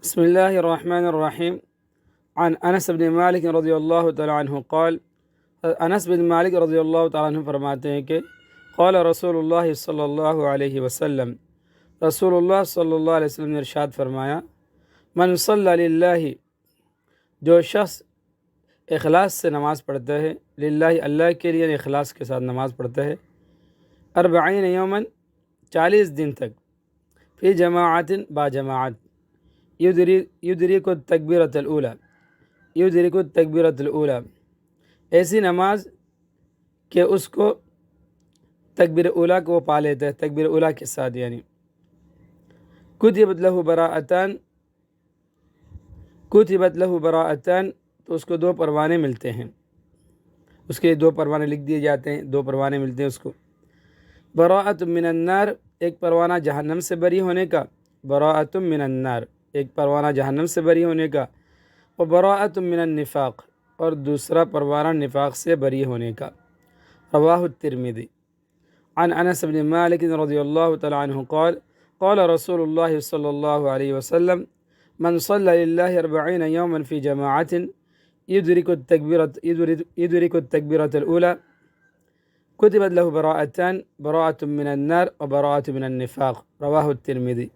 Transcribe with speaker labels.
Speaker 1: بسم الله الرحمن الرحيم. عن انس بن مالک رضی اللہ تعالیٰ عنہ قال، انس بن مالک رضی اللہ تعالیٰ عنہ فرماتے ہیں کہ قال رسول اللہ صلی اللہ علیہ وسلم، رسول اللہ صلی اللہ علیہ وسلم نے ارشاد فرمایا، من صلی للہ، جو شخص اخلاص سے نماز پڑھتا ہے، للہ اللہ کے لیے اخلاص کے ساتھ نماز پڑھتا ہے، 40 یوماً 40 دن تک، فی جماعت با جماعت، یدرک التکبیرۃ الاولی، یدرک التکبیرۃ الاولی، ایسی نماز کہ اس کو تکبیر اولیٰ کو وہ پا لیتا ہے، تکبیر اولیٰ کے ساتھ، یعنی کتبت لہ براءتان، کتبت لہ براءتان، تو اس کو 2 پروانے ملتے ہیں، اس کے 2 پروانے لکھ دیے جاتے ہیں، 2 پروانے ملتے ہیں اس کو، براءۃ من النار، ایک پروانہ جہنم سے بری ہونے کا، براءۃ من النار، ایک پروانہ جہنم سے بری ہونے کا، اور براءۃ من النفاق، اور دوسرا پروانہ نفاق سے بری ہونے کا۔ رواہ الترمذی۔ عن انس بن مالک رضی اللہ تعالی عنہ قال، قال رسول اللہ صلی اللہ علیہ وسلم، من صلی للہ 40 یوما فی جماعت یدرک التکبیرۃ الاولی کتبت لہ براءتان، براءۃ من النار و براءۃ من النفاق۔ رواہ الترمذی۔